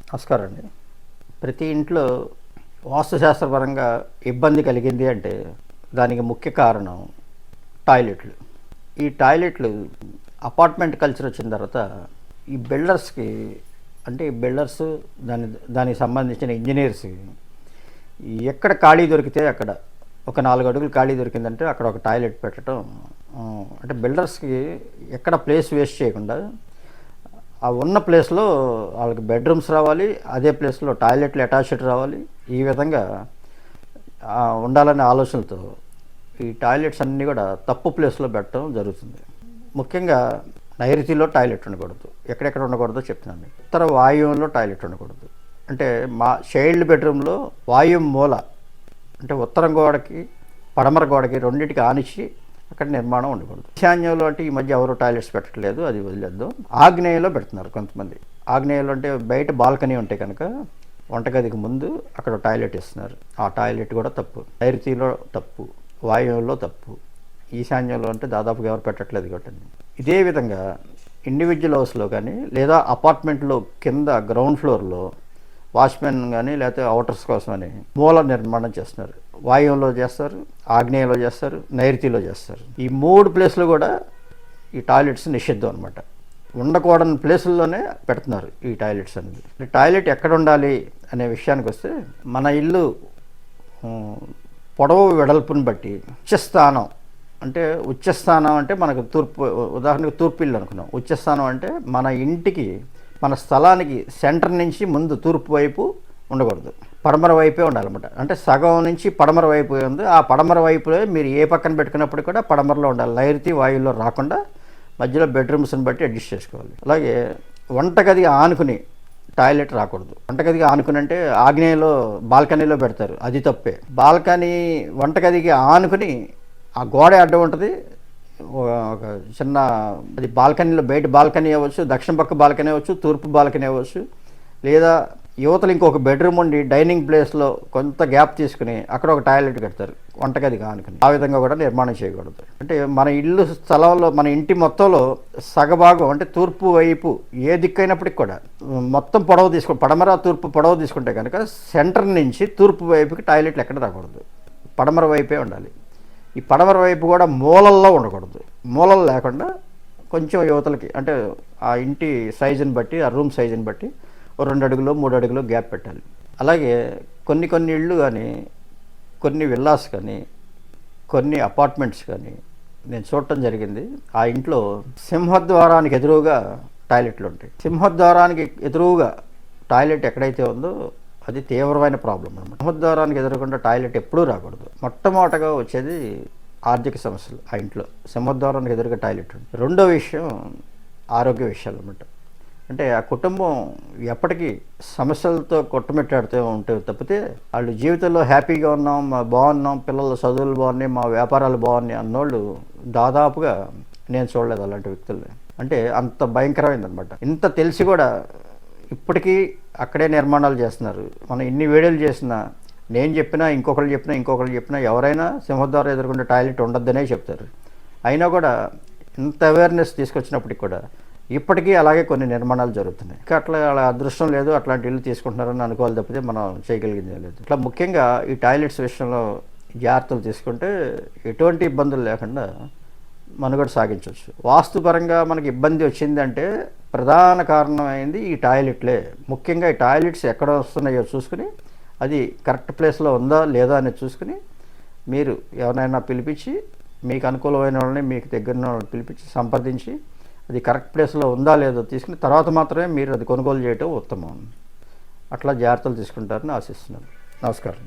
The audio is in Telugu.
నమస్కారం అండి. ప్రతి ఇంట్లో వాస్తుశాస్త్రపరంగా ఇబ్బంది కలిగింది అంటే దానికి ముఖ్య కారణం టాయిలెట్లు. ఈ టాయిలెట్లు అపార్ట్మెంట్ కల్చర్ వచ్చిన తర్వాత ఈ బిల్డర్స్కి అంటే ఈ బిల్డర్స్ దానికి సంబంధించిన ఇంజనీర్స్కి ఎక్కడ ఖాళీ దొరికితే అక్కడ ఒక 4 అడుగులు ఖాళీ దొరికిందంటే అక్కడ ఒక టాయిలెట్ పెట్టడం, అంటే బిల్డర్స్కి ఎక్కడ ప్లేస్ వేస్ట్ చేయకుండా ఆ ఉన్న ప్లేస్లో వాళ్ళకి బెడ్రూమ్స్ రావాలి, అదే ప్లేస్లో టాయిలెట్లు అటాచ్డ్ రావాలి. ఈ విధంగా ఉండాలనే ఆలోచనలతో ఈ టాయిలెట్స్ అన్నీ కూడా తప్పు ప్లేస్లో పెట్టడం జరుగుతుంది. ముఖ్యంగా నైరుతిలో టాయిలెట్ ఉండకూడదు. ఎక్కడెక్కడ ఉండకూడదో చెప్తున్నాను. ఉత్తర వాయువ్యంలో టాయిలెట్ ఉండకూడదు. అంటే మా చైల్డ్ బెడ్రూమ్లో వాయువు మూల అంటే ఉత్తరం గోడకి పడమర గోడకి రెండింటికి ఆనిచ్చి అక్కడ నిర్మాణం ఉండకూడదు. ఈశాన్యంలో అంటే ఈ మధ్య ఎవరు టాయిలెట్స్ పెట్టట్లేదు, అది వదిలేదు. ఆగ్నేయంలో పెడుతున్నారు కొంతమంది. ఆగ్నేయంలో అంటే బయట బాల్కనీ ఉంటే కనుక వంటగదికి ముందు అక్కడ టాయిలెట్ ఇస్తున్నారు. ఆ టాయిలెట్ కూడా తప్పు. నైరుతిలో తప్పు, వాయువ్యంలో తప్పు, ఈశాన్యంలో అంటే దాదాపుగా ఎవరు పెట్టట్లేదు కాబట్టి. ఇదే విధంగా ఇండివిజువల్ హౌస్లో కానీ లేదా అపార్ట్మెంట్లో కింద గ్రౌండ్ ఫ్లోర్లో వాచ్మెన్ కానీ లేకపోతే అవుటర్స్ కోసమని మూల నిర్మాణం చేస్తున్నారు. వాయువ్యంలో చేస్తారు, ఆగ్నేయంలో చేస్తారు, నైరుతిలో చేస్తారు. ఈ 3 ప్లేస్లు కూడా ఈ టాయిలెట్స్ నిషిద్ధం అనమాట. ఉండకూడని ప్లేసుల్లోనే పెడుతున్నారు ఈ టాయిలెట్స్ అనేది. టాయిలెట్ ఎక్కడ ఉండాలి అనే విషయానికి వస్తే మన ఇల్లు పొడవు వెడల్పుని బట్టి ఉచ్చస్థానం అంటే మనకు తూర్పు, ఉదాహరణకు తూర్పు ఇల్లు అనుకున్నాం. ఉచ్చస్థానం అంటే మన ఇంటికి మన స్థలానికి సెంటర్ నుంచి ముందు తూర్పు వైపు ఉండకూడదు, పడమర వైపే ఉండాలన్నమాట. అంటే సగం నుంచి పడమర వైపు ఉంది. ఆ పడమర వైపులో మీరు ఏ పక్కన పెట్టుకున్నప్పుడు కూడా పడమరలో ఉండాలి. నైరుతి వాయువులో రాకుండా మధ్యలో బెడ్రూమ్స్ని బట్టి అడ్జస్ట్ చేసుకోవాలి. అలాగే వంటగది ఆనుకుని టాయిలెట్ రాకూడదు. వంటగదికి ఆనుకుని అంటే ఆగ్నేయంలో బాల్కనీలో పెడతారు, అది తప్పే. వంటగదికి ఆనుకుని ఆ గోడ అడ్డం ఉంటుంది. ఒక చిన్న అది బాల్కనీలో బయట బాల్కనీ అవ్వచ్చు, దక్షిణ పక్క బాల్కనీ అవ్వచ్చు, తూర్పు బాల్కనీ అవ్వచ్చు, లేదా యువతలు ఇంకొక బెడ్రూమ్ ఉండి డైనింగ్ ప్లేస్లో కొంత గ్యాప్ తీసుకుని అక్కడ ఒక టాయిలెట్ కడతారు వంటగదికి ఆనుకుని. ఆ విధంగా కూడా నిర్మాణం చేయకూడదు. అంటే మన ఇల్లు స్థలంలో మన ఇంటి మొత్తంలో సగభాగం అంటే తూర్పు వైపు ఏ దిక్కైనప్పటికి కూడా మొత్తం పొడవు పడమర తూర్పు పొడవు తీసుకుంటే కనుక సెంటర్ నుంచి తూర్పు వైపుకి టాయిలెట్లు ఎక్కడ రాకూడదు, పడమర వైపే ఉండాలి. ఈ పడమర వైపు కూడా మూలల్లో ఉండకూడదు. మూలలు లేకుండా కొంచెం యువతలకి అంటే ఆ ఇంటి సైజుని బట్టి, ఆ రూమ్ సైజుని బట్టి 2 అడుగులు 3 అడుగులు గ్యాప్ పెట్టాలి. అలాగే కొన్ని ఇళ్ళు కానీ, కొన్ని విల్లాస్ కానీ, కొన్ని అపార్ట్మెంట్స్ కానీ నేను చూడటం జరిగింది. ఆ ఇంట్లో సింహద్వారానికి ఎదురుగా టాయిలెట్లు ఉంటాయి. సింహద్వారానికి ఎదురుగా టాయిలెట్ ఎక్కడైతే ఉందో అది తీవ్రమైన ప్రాబ్లం అనమాట. సింహద్వారానికి ఎదురకుండా టాయిలెట్ ఎప్పుడూ రాకూడదు. మొట్టమొదటగా వచ్చేది ఆర్థిక సమస్యలు. ఆ ఇంట్లో సింహద్వారానికి ఎదురుగా టాయిలెట్ ఉంటుంది. రెండో విషయం ఆరోగ్య విషయాలు అనమాట. అంటే ఆ కుటుంబం ఎప్పటికీ సమస్యలతో కొట్టుమిట్టాడుతూ ఉంటే తప్పితే వాళ్ళు జీవితంలో హ్యాపీగా ఉన్నాం, బాగున్నాం, పిల్లల చదువులు బాగున్నాయి, మా వ్యాపారాలు బాగున్నాయి అన్నోళ్ళు దాదాపుగా నేను చూడలేదు అలాంటి వ్యక్తుల్ని. అంటే అంత భయంకరమైందనమాట. ఇంత తెలిసి కూడా ఇప్పటికీ అక్కడే నిర్మాణాలు చేస్తున్నారు. మనం ఇన్ని వీడియోలు చేసినా, నేను చెప్పినా, ఇంకొకరు చెప్పినా ఎవరైనా సింహద్వారం ఎదుర్కొంటే టాయిలెట్ ఉండొద్దనే చెప్తారు. అయినా కూడా ఇంత అవేర్నెస్ తీసుకొచ్చినప్పటికి కూడా ఇప్పటికీ అలాగే కొన్ని నిర్మాణాలు జరుగుతున్నాయి. ఇంకా అలా అదృష్టం లేదు, అట్లాంటి ఇల్లు తీసుకుంటున్నారని అనుకోవాలి తప్పితే మనం చేయగలిగింది లేదు. ఇట్లా ముఖ్యంగా ఈ టాయిలెట్స్ విషయంలో జాగ్రత్తలు తీసుకుంటే ఎటువంటి ఇబ్బందులు లేకుండా మనుగడ సాగించవచ్చు. వాస్తుపరంగా మనకి ఇబ్బంది వచ్చిందంటే ప్రధాన కారణమైంది ఈ టాయిలెట్లే. ముఖ్యంగా ఈ టాయిలెట్స్ ఎక్కడ వస్తున్నాయో చూసుకుని అది కరెక్ట్ ప్లేస్లో ఉందా లేదా అని చూసుకుని మీరు ఎవరైనా పిలిపించి మీకు అనుకూలమైన వాళ్ళని, మీకు దగ్గర వాళ్ళని పిలిపించి సంప్రదించి అది కరెక్ట్ ప్లేస్లో ఉందా లేదో తీసుకుని తర్వాత మాత్రమే మీరు అది కొనుగోలు చేయటం ఉత్తమం. అట్లా జాగ్రత్తలు తీసుకుంటారని ఆశిస్తున్నాను. నమస్కారం.